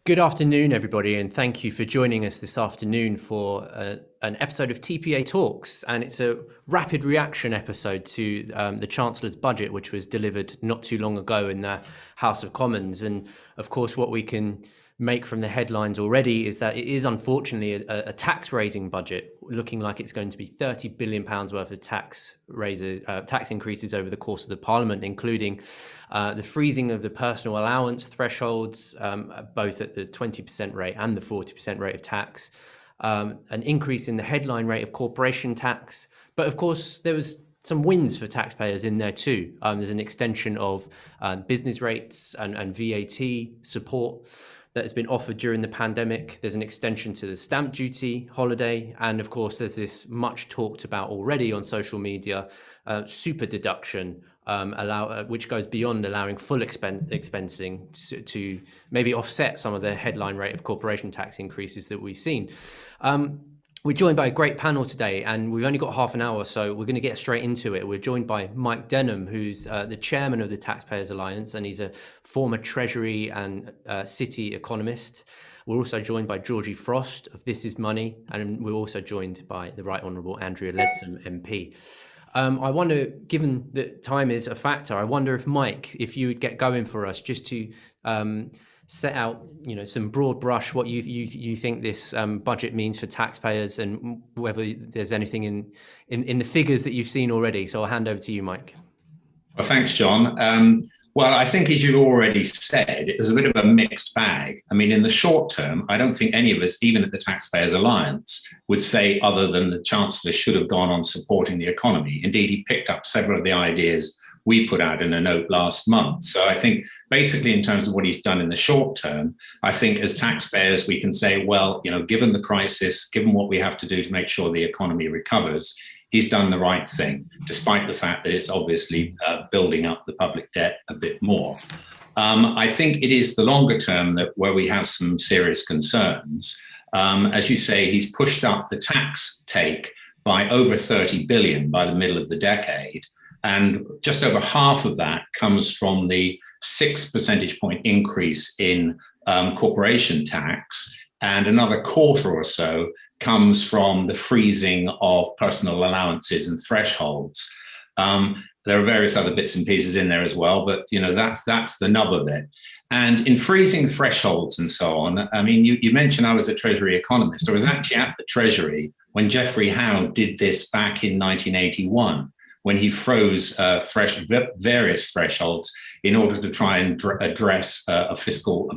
Good afternoon, everybody, and thank you for joining us this afternoon for an episode of TPA Talks. And it's a rapid reaction episode to the Chancellor's budget, which was delivered not too long ago in the House of Commons. And of course, what we can make from the headlines already is that it is unfortunately a tax-raising budget, looking like it's going to be £30 billion worth of tax increases over the course of the Parliament, including the freezing of the personal allowance thresholds, both at the 20% rate and the 40% rate of tax, an increase in the headline rate of corporation tax. But of course, there was some wins for taxpayers in there too. There's an extension of business rates and VAT support that has been offered during the pandemic. There's an extension to the stamp duty holiday. And of course, there's this much talked about already on social media, super deduction, which goes beyond allowing full expensing to maybe offset some of the headline rate of corporation tax increases that we've seen. We're joined by a great panel today, and we've only got half an hour, so we're going to get straight into it. We're joined by Mike Denham, who's the chairman of the Taxpayers Alliance, and he's a former Treasury and City economist. We're also joined by Georgie Frost of This Is Money, and we're also joined by the Right Honourable Andrea Leadsom MP. I wonder, given that time is a factor, I wonder if Mike, if you would get going for us, just to set out, some broad brush what you think this budget means for taxpayers, and whether there's anything in the figures that you've seen already. So I'll hand over to you, Mike. Well, thanks, John. Well, I think, as you've already said, it was a bit of a mixed bag. I mean, in the short term, I don't think any of us, even at the Taxpayers Alliance, would say other than the Chancellor should have gone on supporting the economy. Indeed, he picked up several of the ideas we put out in a note last month. So I think basically in terms of what he's done in the short term, I think as taxpayers, we can say, well, given the crisis, given what we have to do to make sure the economy recovers, he's done the right thing, despite the fact that it's obviously building up the public debt a bit more. I think it is the longer term where we have some serious concerns. As you say, he's pushed up the tax take by over 30 billion by the middle of the decade. And just over half of that comes from the 6 percentage point increase in corporation tax, and another quarter or so comes from the freezing of personal allowances and thresholds. There are various other bits and pieces in there as well, but that's the nub of it. And in freezing thresholds and so on, I mean, you mentioned I was a Treasury economist. I was actually at the Treasury when Geoffrey Howe did this back in 1981. When he froze various thresholds in order to try and address a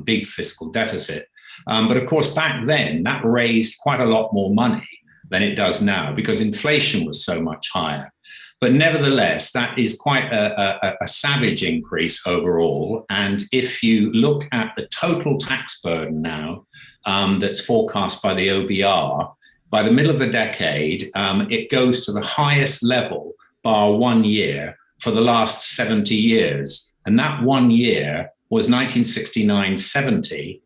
big fiscal deficit. But of course, back then, that raised quite a lot more money than it does now because inflation was so much higher. But nevertheless, that is quite a savage increase overall. And if you look at the total tax burden now that's forecast by the OBR, by the middle of the decade, it goes to the highest level bar 1 year for the last 70 years. And that 1 year was 1969-70,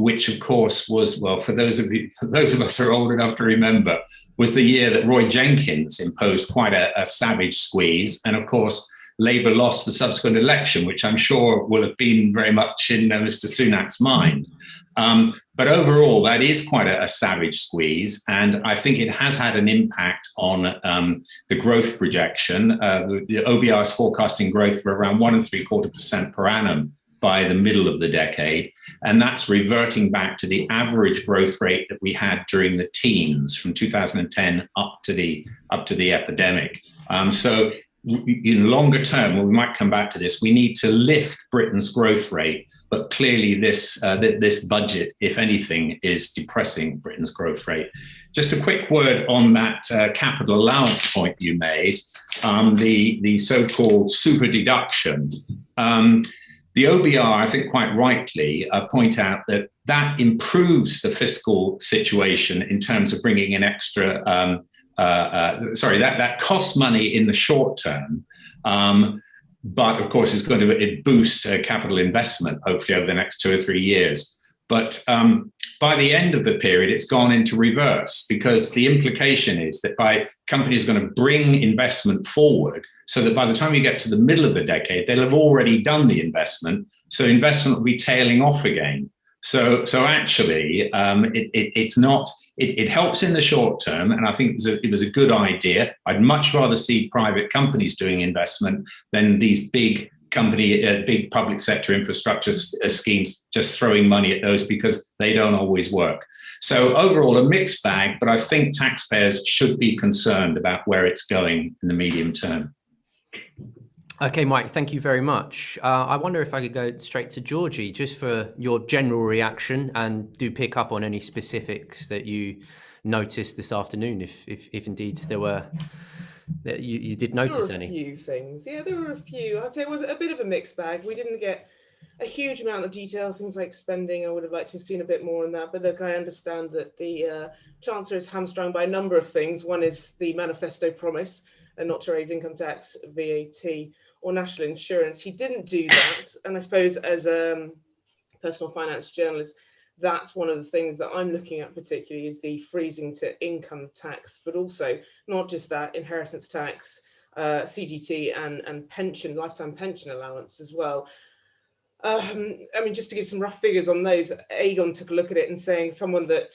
which of course was, well, for those of us who are old enough to remember, was the year that Roy Jenkins imposed quite a savage squeeze. And of course, Labour lost the subsequent election, which I'm sure will have been very much in Mr. Sunak's mind. But overall, that is quite a savage squeeze. And I think it has had an impact on the growth projection. The OBR is forecasting growth for around 1.75% per annum by the middle of the decade. And that's reverting back to the average growth rate that we had during the teens from 2010 up to the epidemic. So in longer term, well, we might come back to this, we need to lift Britain's growth rate. But clearly this budget, if anything, is depressing Britain's growth rate. Just a quick word on that capital allowance point you made, the so-called super deduction. The OBR, I think quite rightly, point out that improves the fiscal situation in terms of bringing in extra, that costs money in the short term. But of course, it's going to boost capital investment, hopefully over the next 2 or 3 years. But by the end of the period, it's gone into reverse because the implication is that companies are going to bring investment forward so that by the time you get to the middle of the decade, they'll have already done the investment. So investment will be tailing off again. So actually, it's not. It helps in the short term, and I think it was a good idea. I'd much rather see private companies doing investment than these big big public sector infrastructure schemes just throwing money at those, because they don't always work. So overall, a mixed bag, but I think taxpayers should be concerned about where it's going in the medium term. Okay, Mike, thank you very much. I wonder if I could go straight to Georgie, just for your general reaction, and do pick up on any specifics that you noticed this afternoon, if indeed there were, that you did notice any. There were a few things. Yeah, there were a few. I'd say it was a bit of a mixed bag. We didn't get a huge amount of detail, things like spending. I would have liked to have seen a bit more on that. But look, I understand that the Chancellor is hamstrung by a number of things. One is the manifesto promise, and not to raise income tax, VAT, or national insurance. He didn't do that. And I suppose as a personal finance journalist, that's one of the things that I'm looking at particularly, is the freezing to income tax, but also not just that, inheritance tax, CGT and pension, lifetime pension allowance as well. I mean, just to give some rough figures on those, Aegon took a look at it and saying someone that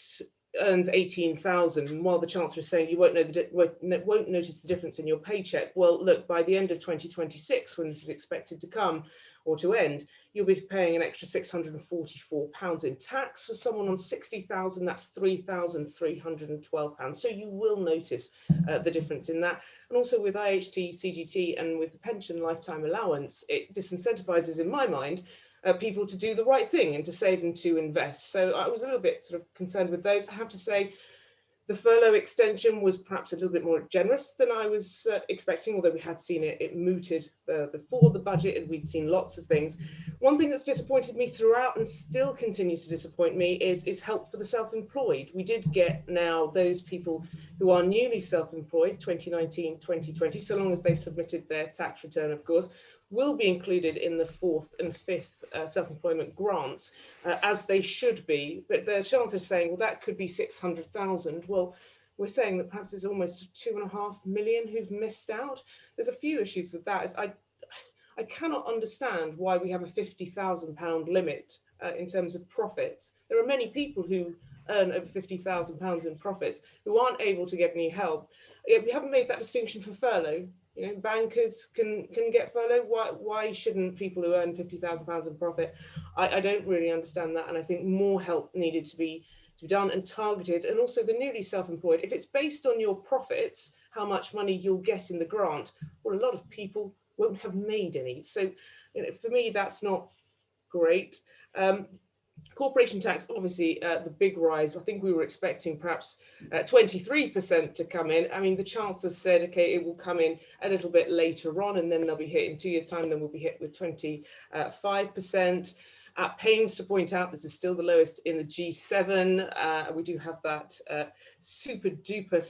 earns 18,000, while the Chancellor is saying you won't notice the difference in your paycheck. Well, look, by the end of 2026, when this is expected to come or to end, you'll be paying an extra £644 in tax. For someone on 60,000, that's £3,312. So you will notice the difference in that. And also with IHT, CGT, and with the pension lifetime allowance, it disincentivizes, in my mind, people to do the right thing and to save and to invest. So I was a little bit sort of concerned with those. I have to say, the furlough extension was perhaps a little bit more generous than I was expecting, although we had seen it mooted before the budget, and we'd seen lots of things. One thing that's disappointed me throughout and still continues to disappoint me is help for the self-employed. We did get now those people who are newly self-employed, 2019, 2020, so long as they've submitted their tax return, of course, will be included in the 4th and 5th self-employment grants, as they should be. But the Chancellor is saying, well, that could be 600,000. Well, we're saying that perhaps there's almost 2.5 million who've missed out. There's a few issues with that. I cannot understand why we have a £50,000 limit in terms of profits. There are many people who earn over £50,000 in profits who aren't able to get any help. We haven't made that distinction for furlough. You know, bankers can get furlough. Why shouldn't people who earn £50,000 in profit? I don't really understand that, and I think more help needed to be done and targeted. And also the newly self-employed, if it's based on your profits, how much money you'll get in the grant, well, a lot of people won't have made any. So, you know, for me, that's not great. Corporation tax, obviously, the big rise. I think we were expecting perhaps 23% to come in. I mean, the Chancellor said, okay, it will come in a little bit later on, and then they'll be hit in 2 years' time. Then we'll be hit with 25%. At pains to point out, this is still the lowest in the G7. We do have that super duper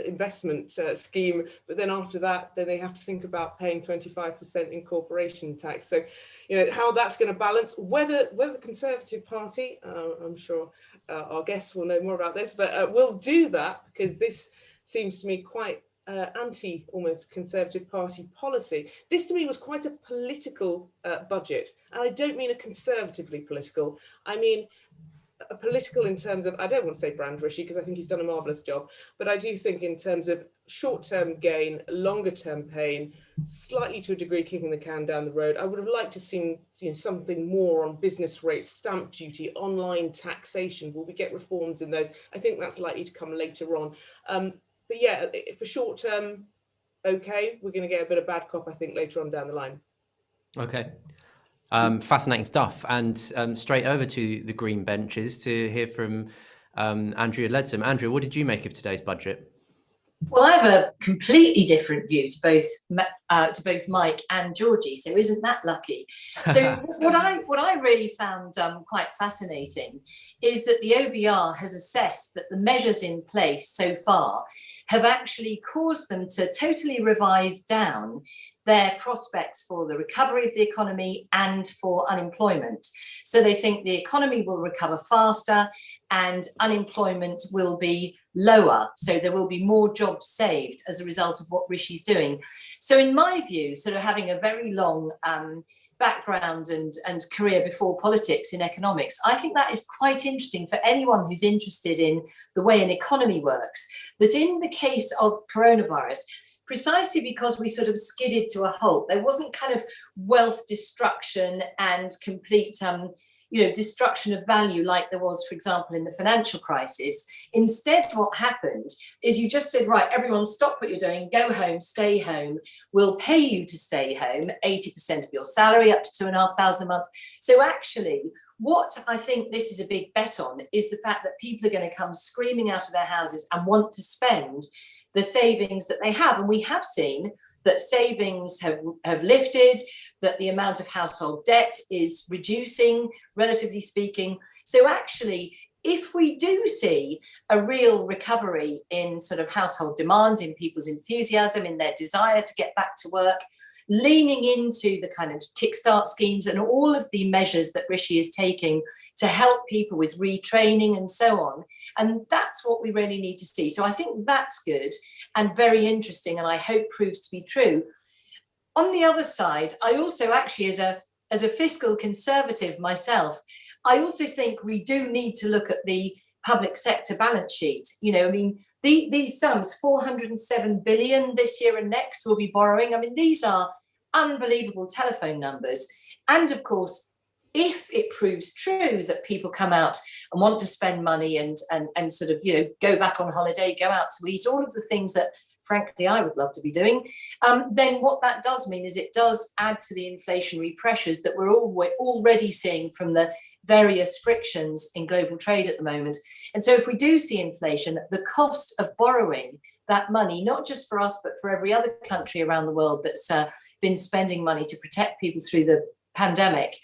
investment scheme, but then after that, then they have to think about paying 25% in corporation tax. So, you know, how that's going to balance, whether the Conservative Party, I'm sure our guests will know more about this, but will do that, because this seems to me quite almost Conservative Party policy. This to me was quite a political budget, and I don't mean a conservatively political. I mean a political in terms of, I don't want to say brand Rishi, because I think he's done a marvellous job, but I do think in terms of short-term gain, longer-term pain, slightly to a degree kicking the can down the road. I would have liked to see something more on business rates, stamp duty, online taxation. Will we get reforms in those? I think that's likely to come later on. But yeah, for short term, okay, we're going to get a bit of bad cop, I think, later on down the line. Okay. Fascinating stuff. And straight over to the green benches to hear from Andrea Leadsom. Andrea, what did you make of today's budget? Well, I have a completely different view to both Mike and Georgie, so isn't that lucky? So what I really found quite fascinating is that the OBR has assessed that the measures in place so far have actually caused them to totally revise down their prospects for the recovery of the economy and for unemployment. So they think the economy will recover faster and unemployment will be lower. So there will be more jobs saved as a result of what Rishi's doing. So in my view, sort of having a very long background and career before politics in economics, I think that is quite interesting for anyone who's interested in the way an economy works, that in the case of coronavirus, precisely because we sort of skidded to a halt, there wasn't kind of wealth destruction and complete destruction of value like there was, for example, in the financial crisis. Instead, what happened is you just said, right, everyone stop what you're doing, go home, stay home. We'll pay you to stay home, 80% of your salary, up to $2,500 a month. So actually, what I think this is a big bet on is the fact that people are going to come screaming out of their houses and want to spend the savings that they have. And we have seen that savings have lifted, that the amount of household debt is reducing, relatively speaking. So actually, if we do see a real recovery in sort of household demand, in people's enthusiasm, in their desire to get back to work, leaning into the kind of kickstart schemes and all of the measures that Rishi is taking to help people with retraining and so on. And that's what we really need to see. So I think that's good and very interesting, and I hope proves to be true. On the other side, I also actually, as a fiscal conservative myself, I also think we do need to look at the public sector balance sheet. You know, I mean, these sums, 407 billion this year and next, will be borrowing. I mean, these are unbelievable telephone numbers. And of course, if it proves true that people come out and want to spend money and sort of, go back on holiday, go out to eat, all of the things that, frankly, I would love to be doing, then what that does mean is it does add to the inflationary pressures that we're already seeing from the various frictions in global trade at the moment. And so if we do see inflation, the cost of borrowing that money, not just for us, but for every other country around the world that's been spending money to protect people through the pandemic,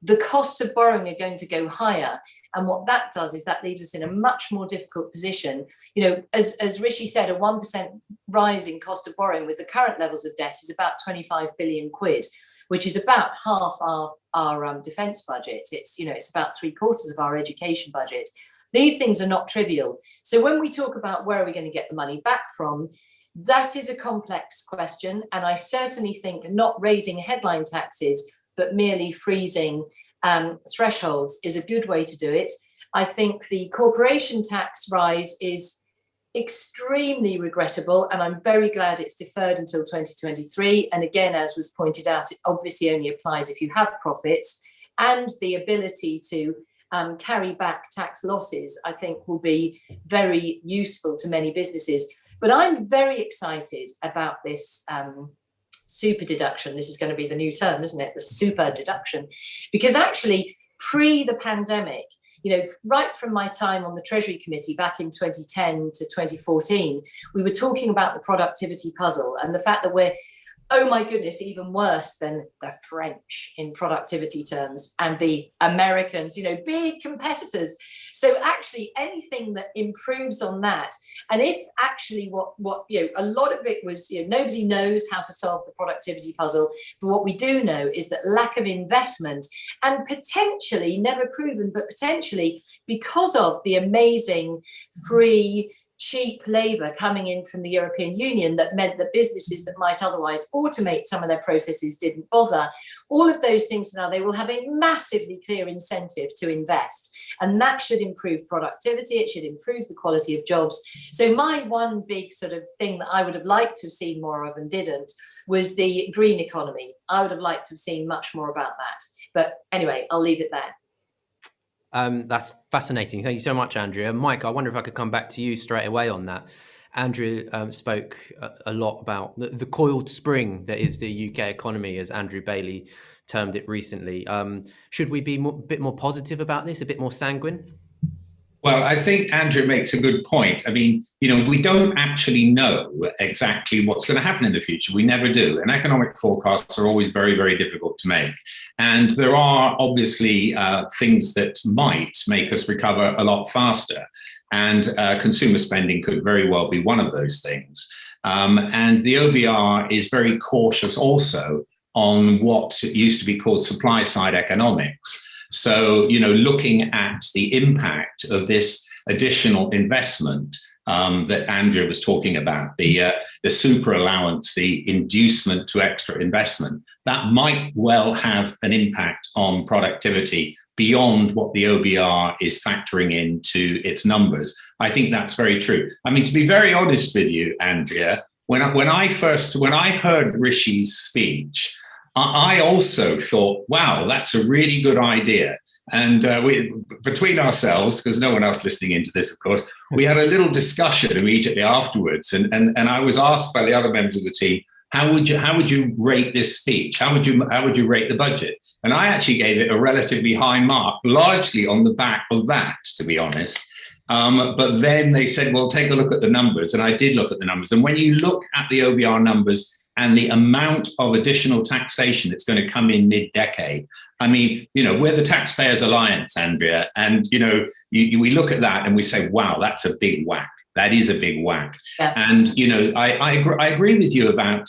the costs of borrowing are going to go higher. And what that does is that leaves us in a much more difficult position. You know, as Rishi said, a 1% rise in cost of borrowing with the current levels of debt is about 25 billion quid, which is about half our defence budget. It's about 3/4 of our education budget. These things are not trivial. So when we talk about where are we going to get the money back from, that is a complex question. And I certainly think not raising headline taxes, but merely freezing thresholds is a good way to do it. I think the corporation tax rise is extremely regrettable, and I'm very glad it's deferred until 2023. And again, as was pointed out, it obviously only applies if you have profits, and the ability to carry back tax losses, I think, will be very useful to many businesses. But I'm very excited about this super deduction. This is going to be the new term, isn't it? The super deduction. Because actually, pre the pandemic, right from my time on the Treasury Committee back in 2010 to 2014, we were talking about the productivity puzzle and the fact that we're, oh my goodness, even worse than the French in productivity terms and the Americans, big competitors. So actually anything that improves on that, and if actually what a lot of it was, nobody knows how to solve the productivity puzzle, but what we do know is that lack of investment and potentially, never proven, but potentially because of the amazing free cheap labour coming in from the European Union that meant that businesses that might otherwise automate some of their processes didn't bother. All of those things now, they will have a massively clear incentive to invest. And that should improve productivity. It should improve the quality of jobs. So my one big sort of thing that I would have liked to have seen more of and didn't was the green economy. I would have liked to have seen much more about that. But anyway, I'll leave it there. That's fascinating. Thank you so much, Andrea. Mike, I wonder if I could come back to you straight away on that. Andrea spoke a lot about the coiled spring that is the UK economy, as Andrew Bailey termed it recently. Should we be a bit more positive about this, a bit more sanguine? Well, I think Andrea makes a good point. I mean, we don't actually know exactly what's going to happen in the future. We never do. And economic forecasts are always very, very difficult to make. And there are obviously things that might make us recover a lot faster. And consumer spending could very well be one of those things. And the OBR is very cautious also on what used to be called supply side economics. So, looking at the impact of this additional investment that Andrea was talking about, the super allowance, the inducement to extra investment, that might well have an impact on productivity beyond what the OBR is factoring into its numbers. I think that's very true. I mean, to be very honest with you, Andrea, when I heard Rishi's speech, I also thought, wow, that's a really good idea. And between ourselves, because no one else listening into this, of course, we had a little discussion immediately afterwards. And I was asked by the other members of the team, how would you rate this speech? How would you rate the budget? And I actually gave it a relatively high mark, largely on the back of that, to be honest. But then they said, well, take a look at the numbers. And I did look at the numbers. And when you look at the OBR numbers and the amount of additional taxation that's going to come in mid-decade, I mean, we're the Taxpayers Alliance, Andrea. And, we look at that and we say, wow, that's a big whack. That is a big whack. Yeah. And, I agree with you about,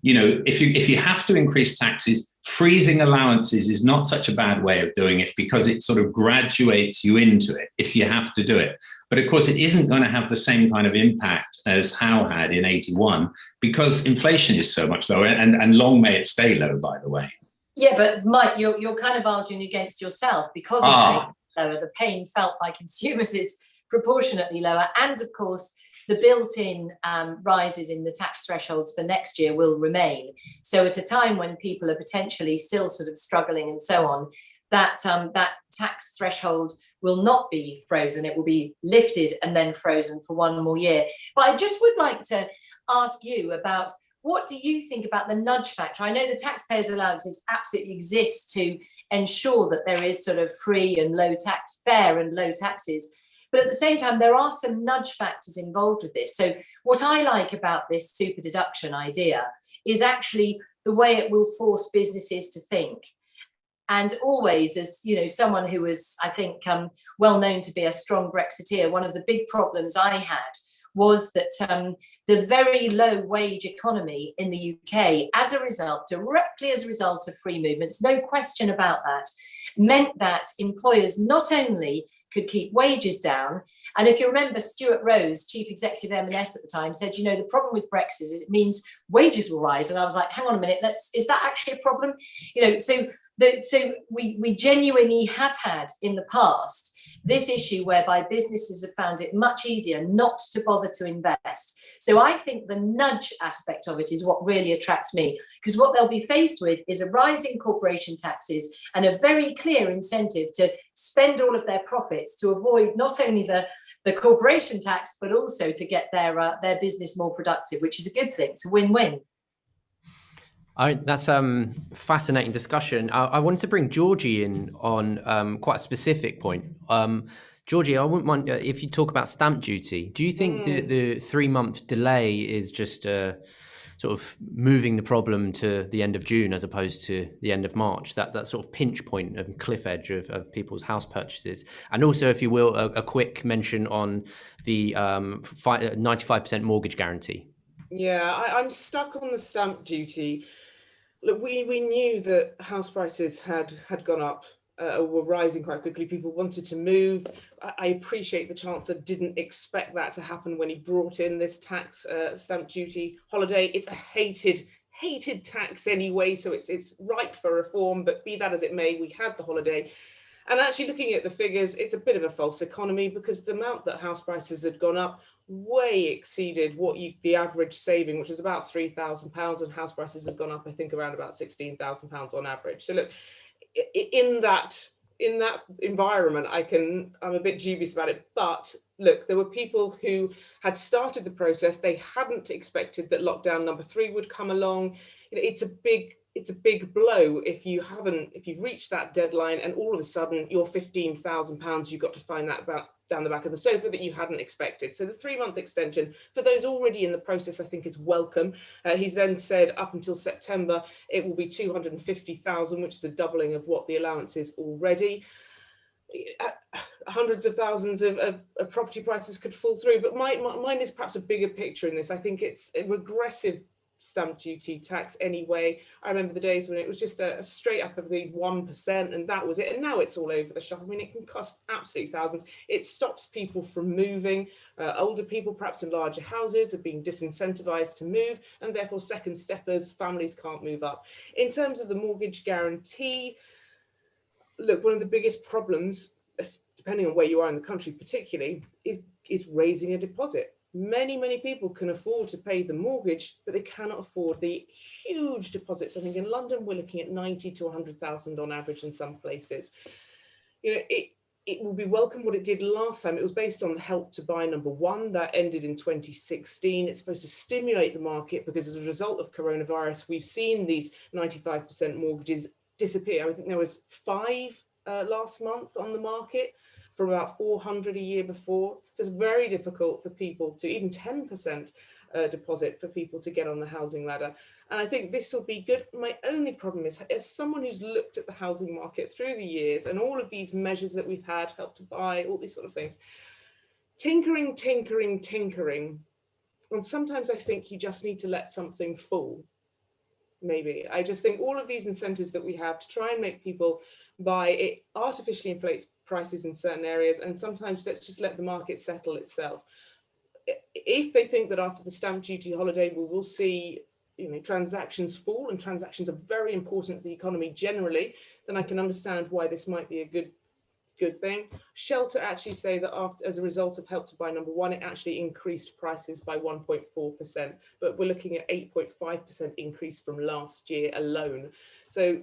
if you have to increase taxes, freezing allowances is not such a bad way of doing it because it sort of graduates you into it if you have to do it. But of course, it isn't going to have the same kind of impact as Howe had in 81 because inflation is so much lower, and long may it stay low, by the way. Yeah, but Mike, you're kind of arguing against yourself because of lower. The pain felt by consumers is proportionately lower. And of course, the built-in rises in the tax thresholds for next year will remain. So at a time when people are potentially still sort of struggling and so on, that tax threshold will not be frozen. It will be lifted and then frozen for one more year. But I just would like to ask you about, what do you think about the nudge factor? I know the taxpayers' allowances absolutely exist to ensure that there is sort of free and low tax, fair and low taxes. But at the same time, there are some nudge factors involved with this. So what I like about this super deduction idea is actually the way it will force businesses to think. And always, as someone who was, I think, well known to be a strong Brexiteer, one of the big problems I had was that the very low wage economy in the UK, directly as a result of free movements, no question about that, meant that employers not only could keep wages down. And if you remember, Stuart Rose, Chief Executive M&S at the time, said, the problem with Brexit is it means wages will rise. And I was like, hang on a minute, is that actually a problem? So we genuinely have had in the past this issue whereby businesses have found it much easier not to bother to invest. So I think the nudge aspect of it is what really attracts me, because what they'll be faced with is a rise in corporation taxes and a very clear incentive to spend all of their profits to avoid not only the corporation tax, but also to get their business more productive, which is a good thing. It's a win-win. That's fascinating discusussion. I wanted to bring Georgie in on quite a specific point. Georgie, I wouldn't mind if you talk about stamp duty. Do you think the 3-month delay is just sort of moving the problem to the end of June as opposed to the end of March? That sort of pinch point of cliff edge of people's house purchases. And also, if you will, a quick mention on the 95% mortgage guarantee. Yeah, I'm stuck on the stamp duty. Look, we knew that house prices had gone up, were rising quite quickly. People wanted to move. I appreciate the Chancellor didn't expect that to happen when he brought in this tax stamp duty holiday. It's a hated tax anyway, so it's ripe for reform. But be that as it may, we had the holiday. And actually looking at the figures, it's a bit of a false economy because the amount that house prices had gone up way exceeded what the average saving, which is about £3,000, and house prices have gone up, I think, around about £16,000 on average. So look, in that environment, I'm a bit dubious about it. But look, there were people who had started the process. They hadn't expected that lockdown number 3 would come along. It's a big blow if you've reached that deadline and all of a sudden your £15,000, you've got to find that down the back of the sofa that you hadn't expected. So the 3-month extension for those already in the process, I think, is welcome. He's then said up until September it will be 250,000, which is a doubling of what the allowance is already. hundreds of thousands of property prices could fall through. But mine is perhaps a bigger picture in this. I think it's a regressive stamp duty tax anyway. I remember the days when it was just a straight up of the 1% and that was it. And now it's all over the shop. I mean, it can cost absolutely thousands. It stops people from moving. Older people, perhaps in larger houses, are being disincentivized to move, and therefore second steppers, families can't move up. In terms of the mortgage guarantee, look, one of the biggest problems, depending on where you are in the country particularly, is raising a deposit. Many people can afford to pay the mortgage, but they cannot afford the huge deposits. I think in London, we're looking at 90 to 100,000 on average in some places. You know, it will be welcome what it did last time. It was based on the Help to Buy number 1 that ended in 2016. It's supposed to stimulate the market because as a result of coronavirus, we've seen these 95% mortgages disappear. I think there was 5 last month on the market, from about 400 a year before. So it's very difficult for people to, even 10% deposit for people to get on the housing ladder. And I think this will be good. My only problem is, as someone who's looked at the housing market through the years and all of these measures that we've had, Help to Buy, all these sort of things, tinkering. And sometimes I think you just need to let something fall. Maybe. I just think all of these incentives that we have to try and make people buy, it artificially inflates prices in certain areas, and sometimes let's just let the market settle itself. If they think that after the stamp duty holiday we will see, you know, transactions fall, and transactions are very important to the economy generally, then I can understand why this might be a good thing. Shelter actually say that after, as a result of Help to Buy number 1, it actually increased prices by 1.4%, but we're looking at 8.5% increase from last year alone. So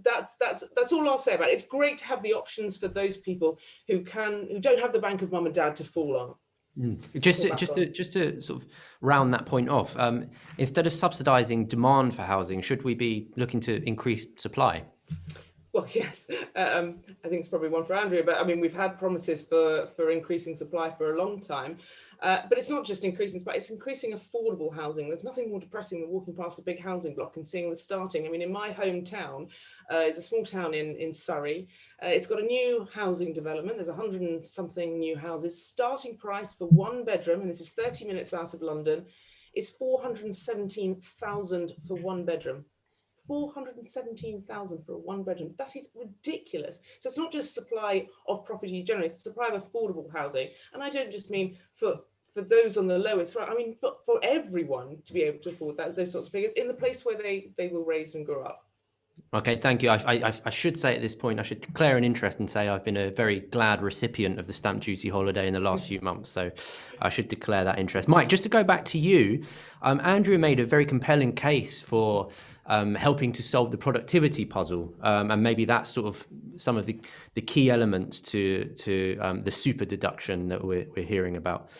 that's all I'll say about it. It's great to have the options for those people who don't have the bank of mum and dad to fall on. Just to sort of round that point off, instead of subsidising demand for housing, should we be looking to increase supply? Well, yes, I think it's probably one for Andrea, but I mean, we've had promises for increasing supply for a long time. But it's not just increasing supply, it's increasing affordable housing. There's nothing more depressing than walking past a big housing block and seeing the starting. I mean, in my hometown, it's a small town in Surrey. It's got a new housing development. There's 100 and something new houses. Starting price for 1 bedroom, and this is 30 minutes out of London, is 417,000 for 1 bedroom. 417,000 for a 1 bedroom. That is ridiculous. So it's not just supply of properties generally, it's supply of affordable housing. And I don't just mean for those on the lowest, right? I mean, for everyone to be able to afford those sorts of figures in the place where they were raised and grew up. Okay, thank you. I should say at this point, I should declare an interest and say I've been a very glad recipient of the stamp duty holiday in the last few months. So I should declare that interest. Mike, just to go back to you, Andrea made a very compelling case for helping to solve the productivity puzzle. And maybe that's sort of some of the key elements to the super deduction that we're hearing about.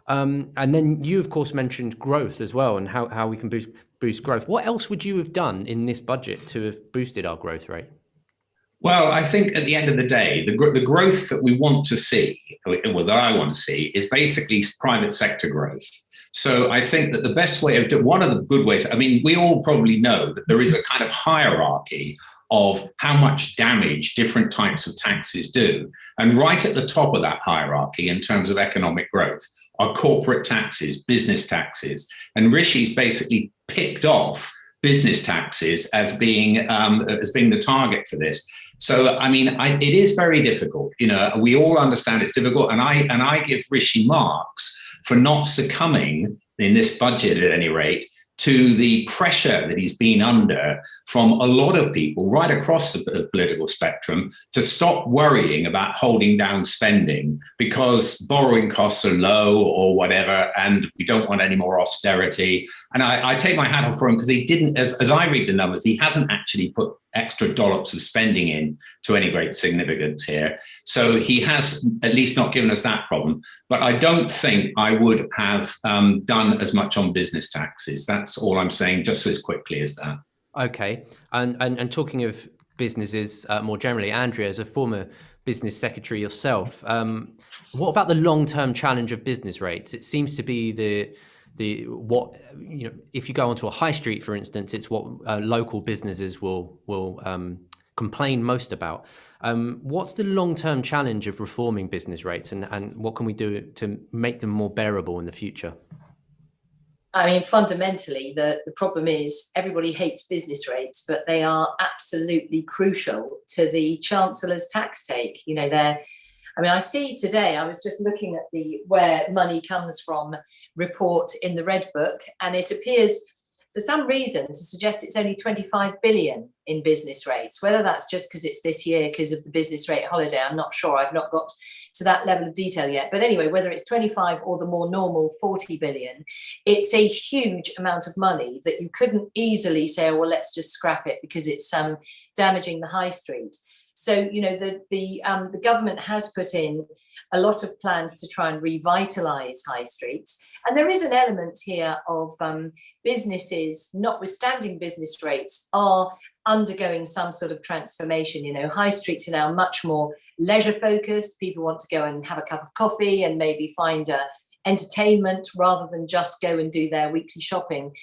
And then you, of course, mentioned growth as well, and how we can boost growth. What else would you have done in this budget to have boosted our growth rate? Well, I think at the end of the day, the growth that we want to see, or that I want to see, is basically private sector growth. So I think that the best way of one of the good ways, I mean, we all probably know that there is a kind of hierarchy of how much damage different types of taxes do. And right at the top of that hierarchy in terms of economic growth are corporate taxes, business taxes. And Rishi's basically picked off business taxes as being the target for this. So, I mean, it is very difficult. You know, we all understand it's difficult. And I give Rishi marks for not succumbing, in this budget at any rate, to the pressure that he's been under from a lot of people right across the political spectrum to stop worrying about holding down spending because borrowing costs are low or whatever, and we don't want any more austerity. And I take my hat off for him because he didn't, as I read the numbers, he hasn't actually put extra dollops of spending in to any great significance here. So he has at least not given us that problem. But I don't think I would have done as much on business taxes. That's all I'm saying, just as quickly as that. Okay. And talking of businesses more generally, Andrea, as a former business secretary yourself, what about the long-term challenge of business rates? It seems to be if you go onto a high street, for instance, it's what local businesses will complain most about. What's the long-term challenge of reforming business rates, and what can we do to make them more bearable in the future? I mean, fundamentally, the problem is everybody hates business rates, but they are absolutely crucial to the Chancellor's tax take. You know, I see today, I was just looking at the Where Money Comes From report in the Red Book, and it appears for some reason to suggest it's only 25 billion in business rates. Whether that's just because it's this year because of the business rate holiday, I'm not sure. I've not got to that level of detail yet. But anyway, whether it's 25 or the more normal 40 billion, it's a huge amount of money that you couldn't easily say, oh, well, let's just scrap it because it's damaging the high street. So, you know, the government has put in a lot of plans to try and revitalise high streets. And there is an element here of businesses, notwithstanding business rates, are undergoing some sort of transformation. You know, high streets are now much more leisure focused. People want to go and have a cup of coffee and maybe find entertainment rather than just go and do their weekly shopping.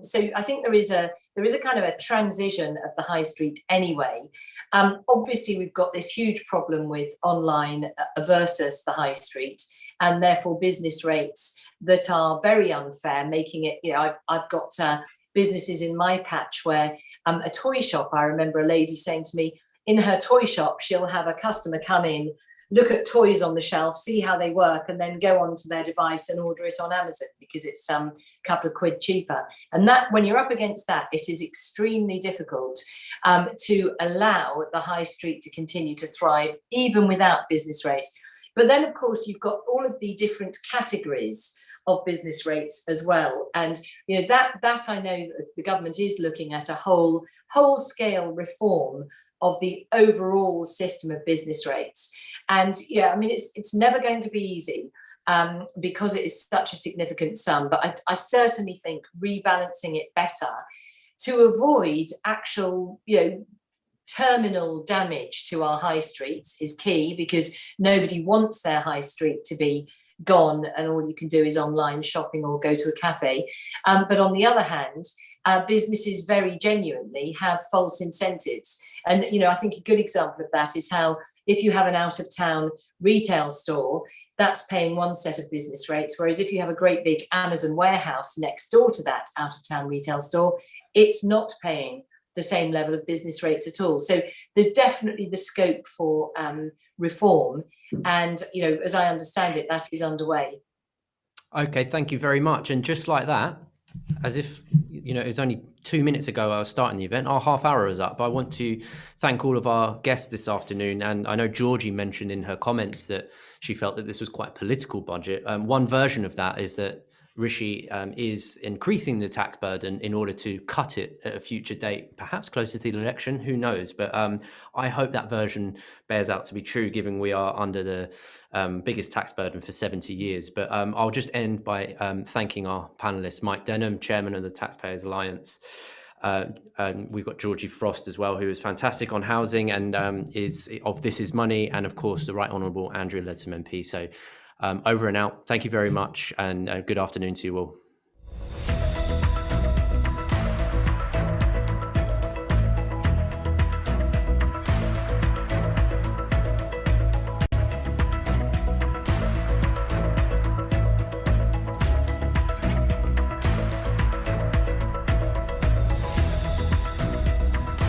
So I think there is a kind of a transition of the high street anyway. Obviously, we've got this huge problem with online versus the high street, and therefore business rates that are very unfair, making it, you know, I've got businesses in my patch where a toy shop, I remember a lady saying to me, in her toy shop, she'll have a customer come in, look at toys on the shelf, see how they work, and then go onto their device and order it on Amazon because it's a couple of quid cheaper. And that, when you're up against that, it is extremely difficult to allow the high street to continue to thrive, even without business rates. But then, of course, you've got all of the different categories of business rates as well. And, you know, that I know that the government is looking at a whole scale reform of the overall system of business rates. And yeah, I mean, it's never going to be easy because it is such a significant sum. But I certainly think rebalancing it better to avoid actual, you know, terminal damage to our high streets is key, because nobody wants their high street to be gone and all you can do is online shopping or go to a cafe. But on the other hand, businesses very genuinely have false incentives. And, you know, I think a good example of that is how if you have an out-of-town retail store, that's paying one set of business rates, whereas if you have a great big Amazon warehouse next door to that out-of-town retail store, it's not paying the same level of business rates at all. So there's definitely the scope for reform. And, you know, as I understand it, that is underway. Okay, thank you very much. And just like that, as if, you know, it was only 2 minutes ago I was starting the event, our half hour is up. I want to thank all of our guests this afternoon. And I know Georgie mentioned in her comments that she felt that this was quite a political budget. One version of that is that Rishi is increasing the tax burden in order to cut it at a future date, perhaps closer to the election, who knows? But I hope that version bears out to be true, given we are under the biggest tax burden for 70 years. But I'll just end by thanking our panelists, Mike Denham, Chairman of the Taxpayers Alliance. And we've got Georgie Frost as well, who is fantastic on housing and is of This Is Money, and of course the Right Honourable Andrea Leadsom MP. So over and out. Thank you very much, and good afternoon to you all.